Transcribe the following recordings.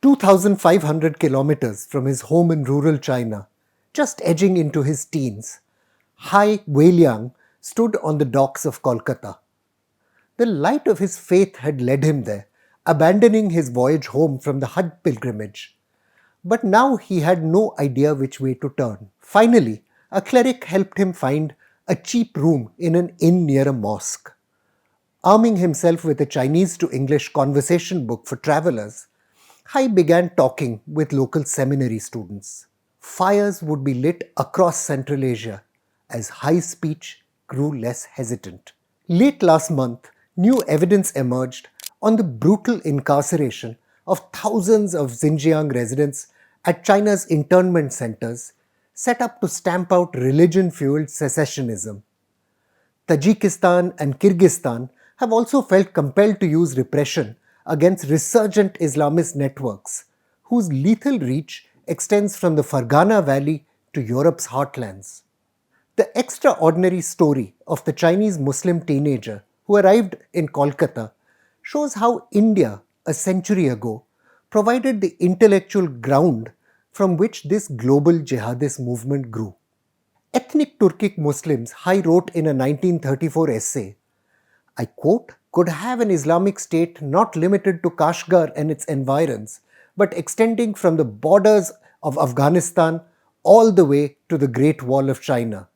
2,500 kilometers from his home in rural China, just edging into his teens, Han Weilang stood on the docks of Kolkata. The light of his faith had led him there, abandoning his voyage home from the Hajj pilgrimage. But now he had no idea which way to turn. Finally, a cleric helped him find a cheap room in an inn near a mosque. Arming himself with a Chinese to English conversation book for travelers, Hai began talking with local seminary students. Fires would be lit across Central Asia as Hai's speech grew less hesitant. Late last month, new evidence emerged on the brutal incarceration of thousands of Xinjiang residents at China's internment centers set up to stamp out religion-fueled secessionism. Tajikistan and Kyrgyzstan have also felt compelled to use repression against resurgent Islamist networks, whose lethal reach extends from the Fergana Valley to Europe's heartlands. The extraordinary story of the Chinese Muslim teenager who arrived in Kolkata shows how India, a century ago, provided the intellectual ground from which this global jihadist movement grew. Ethnic Turkic Muslims, Hai wrote in a 1934 essay, I quote, could have an Islamic state not limited to Kashgar and its environs, but extending from the borders of Afghanistan all the way to the Great Wall of China.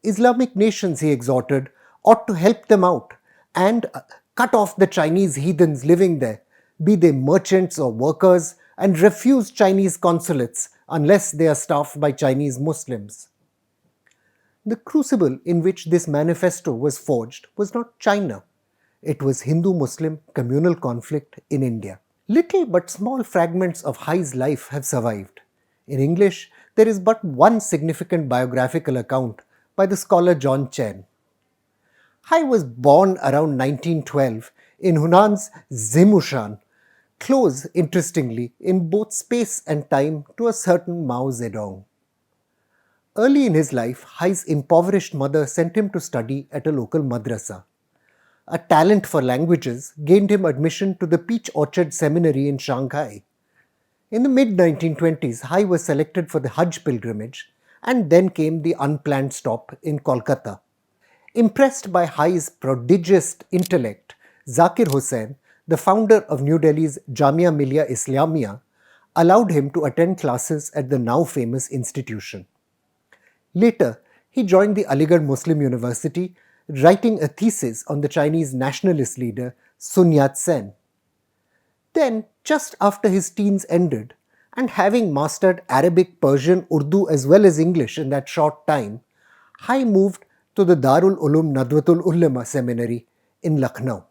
Islamic nations, he exhorted, ought to help them out and cut off the Chinese heathens living there, be they merchants or workers, and refuse Chinese consulates unless they are staffed by Chinese Muslims. The crucible in which this manifesto was forged was not China. It was Hindu-Muslim communal conflict in India. Little but small fragments of Hai's life have survived. In English, there is but one significant biographical account by the scholar John Chen. Hai was born around 1912 in Hunan's Zimushan, close, interestingly, in both space and time to a certain Mao Zedong. Early in his life, Hai's impoverished mother sent him to study at a local madrasa. A talent for languages gained him admission to the Peach Orchard Seminary in Shanghai. In the mid-1920s, Hai was selected for the Hajj pilgrimage, and then came the unplanned stop in Kolkata. Impressed by Hai's prodigious intellect, Zakir Hussain, the founder of New Delhi's Jamia Millia Islamia, allowed him to attend classes at the now famous institution. Later, he joined the Aligarh Muslim University, writing a thesis on the Chinese nationalist leader Sun Yat-sen. Then, just after his teens ended, and having mastered Arabic, Persian, Urdu as well as English in that short time, Hai moved to the Darul Uloom Nadwatul Ulama Seminary in Lucknow.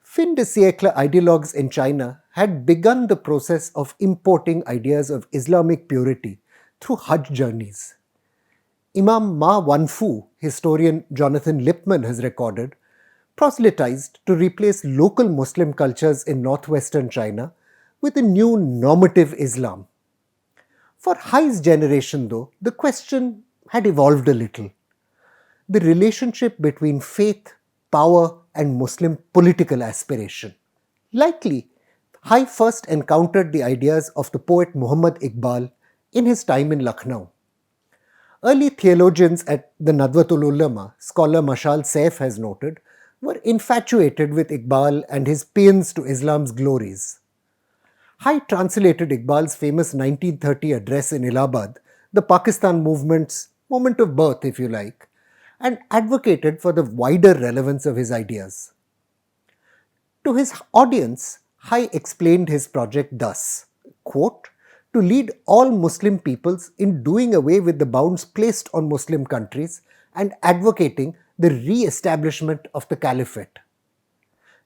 Fin de siècle ideologues in China had begun the process of importing ideas of Islamic purity through Hajj journeys. Imam Ma Wanfu, historian Jonathan Lippmann has recorded, proselytized to replace local Muslim cultures in northwestern China with a new normative Islam. For Hai's generation, though, the question had evolved a little. The relationship between faith, power, and Muslim political aspiration. Likely, Hai first encountered the ideas of the poet Muhammad Iqbal in his time in Lucknow. Early theologians at the Nadwatul Ulama, scholar Mashal Saif has noted, were infatuated with Iqbal and his paeans to Islam's glories. Hai translated Iqbal's famous 1930 address in Allahabad, the Pakistan movement's moment of birth, if you like, and advocated for the wider relevance of his ideas. To his audience, Hai explained his project thus, quote, to lead all Muslim peoples in doing away with the bounds placed on Muslim countries and advocating the re-establishment of the caliphate.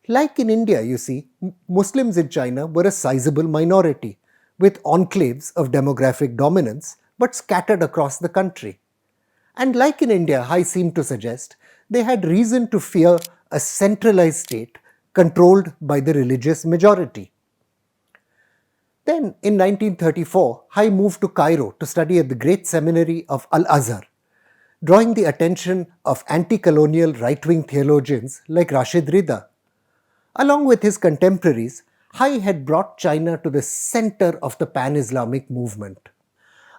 Like in India, you see, Muslims in China were a sizable minority, with enclaves of demographic dominance, but scattered across the country. And like in India, Hai seemed to suggest, they had reason to fear a centralized state controlled by the religious majority. Then, in 1934, Hai moved to Cairo to study at the great seminary of Al-Azhar, drawing the attention of anti-colonial right-wing theologians like Rashid Rida. Along with his contemporaries, Hai had brought China to the center of the pan-Islamic movement.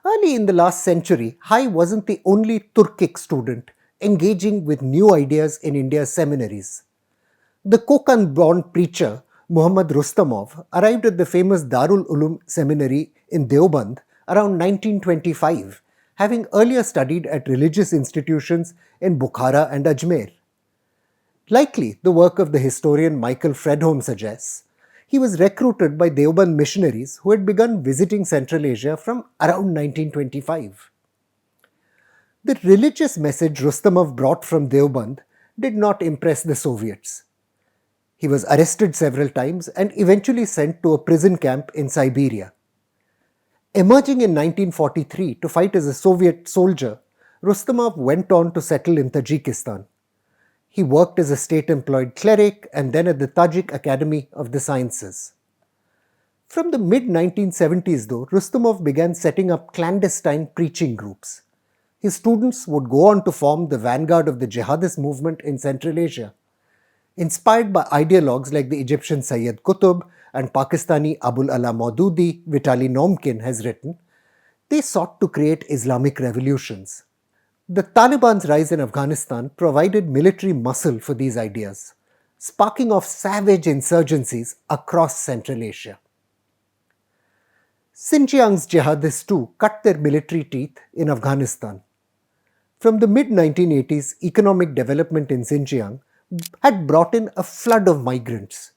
Early in the last century, Hai wasn't the only Turkic student engaging with new ideas in India's seminaries. The Kokand-born preacher Muhammad Rustamov arrived at the famous Darul Uloom Seminary in Deoband around 1925, having earlier studied at religious institutions in Bukhara and Ajmer. Likely, the work of the historian Michael Fredholm suggests, he was recruited by Deoband missionaries who had begun visiting Central Asia from around 1925. The religious message Rustamov brought from Deoband did not impress the Soviets. He was arrested several times and eventually sent to a prison camp in Siberia. Emerging in 1943 to fight as a Soviet soldier, Rustamov went on to settle in Tajikistan. He worked as a state-employed cleric and then at the Tajik Academy of the Sciences. From the mid-1970s though, Rustamov began setting up clandestine preaching groups. His students would go on to form the vanguard of the jihadist movement in Central Asia. Inspired by ideologues like the Egyptian Sayyid Qutb and Pakistani Abul Ala Maududi, Vitali Nomkin has written, they sought to create Islamic revolutions. The Taliban's rise in Afghanistan provided military muscle for these ideas, sparking off savage insurgencies across Central Asia. Xinjiang's jihadists too cut their military teeth in Afghanistan. From the mid-1980s, economic development in Xinjiang had brought in a flood of migrants.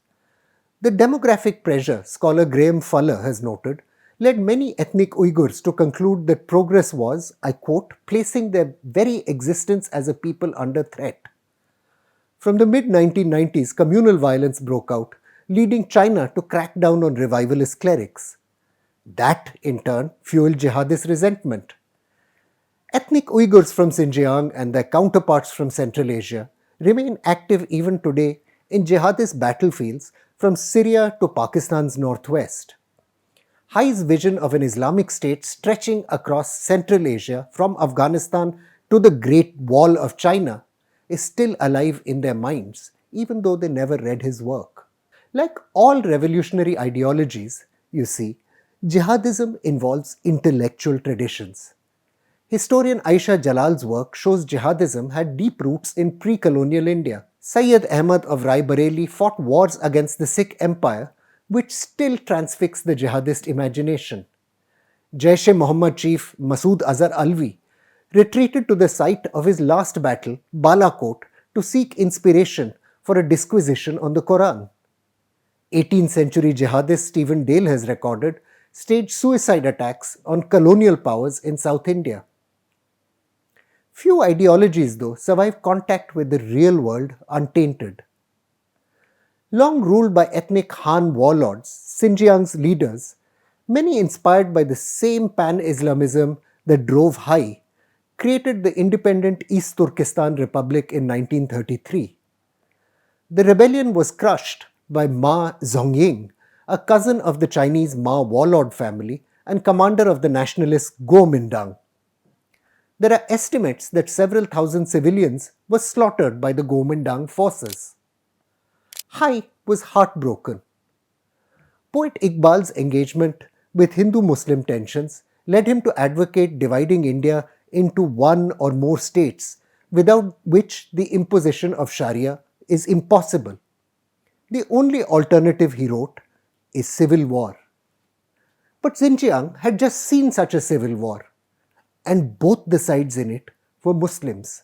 The demographic pressure, scholar Graham Fuller has noted, led many ethnic Uyghurs to conclude that progress was, I quote, placing their very existence as a people under threat. From the mid-1990s, communal violence broke out, leading China to crack down on revivalist clerics. That, in turn, fueled jihadist resentment. Ethnic Uyghurs from Xinjiang and their counterparts from Central Asia remain active even today in jihadist battlefields from Syria to Pakistan's northwest. Hai's vision of an Islamic state stretching across Central Asia from Afghanistan to the Great Wall of China is still alive in their minds, even though they never read his work. Like all revolutionary ideologies, you see, jihadism involves intellectual traditions. Historian Aisha Jalal's work shows jihadism had deep roots in pre-colonial India. Sayyid Ahmad of Rai Bareli fought wars against the Sikh Empire, which still transfix the jihadist imagination. Jaish-e-Mohammed chief Masood Azhar Alvi retreated to the site of his last battle, Balakot, to seek inspiration for a disquisition on the Quran. 18th century jihadist Stephen Dale has recorded staged suicide attacks on colonial powers in South India. Few ideologies, though, survive contact with the real world untainted. Long ruled by ethnic Han warlords, Xinjiang's leaders, many inspired by the same pan-Islamism that drove Hai, created the independent East Turkestan Republic in 1933. The rebellion was crushed by Ma Zongying, a cousin of the Chinese Ma warlord family and commander of the nationalist Kuomintang. There are estimates that several thousand civilians were slaughtered by the Kuomintang forces. Hai was heartbroken. Poet Iqbal's engagement with Hindu-Muslim tensions led him to advocate dividing India into one or more states, without which the imposition of Sharia is impossible. The only alternative, he wrote, is civil war. But Xinjiang had just seen such a civil war, and both the sides in it were Muslims.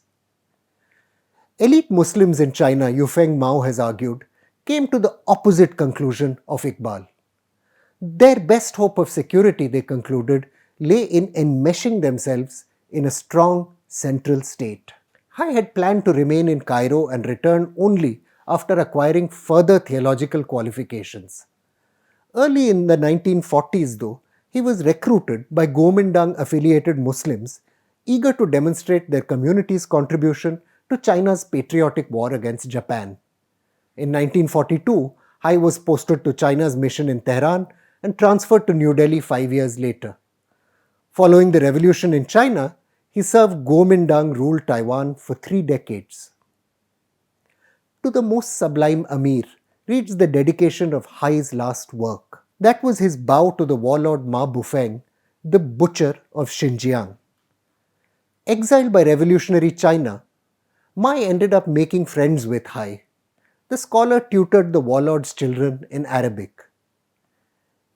Elite Muslims in China, Yufeng Mao has argued, came to the opposite conclusion of Iqbal. Their best hope of security, they concluded, lay in enmeshing themselves in a strong central state. Hai had planned to remain in Cairo and return only after acquiring further theological qualifications. Early in the 1940s, though, he was recruited by Kuomintang-affiliated Muslims eager to demonstrate their community's contribution to China's patriotic war against Japan. In 1942, Hai was posted to China's mission in Tehran and transferred to New Delhi 5 years later. Following the revolution in China, he served Kuomintang-ruled Taiwan for 3 decades. To the most sublime Amir, reads the dedication of Hai's last work. That was his bow to the warlord Ma Bufeng, the butcher of Xinjiang. Exiled by revolutionary China, Mai ended up making friends with Hai. The scholar tutored the warlord's children in Arabic.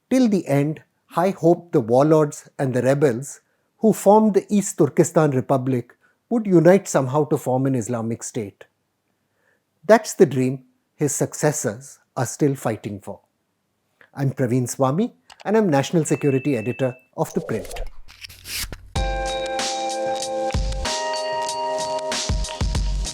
Till the end, Hai hoped the warlords and the rebels who formed the East Turkestan Republic would unite somehow to form an Islamic state. That's the dream his successors are still fighting for. I'm Praveen Swami and I'm National Security Editor of ThePrint.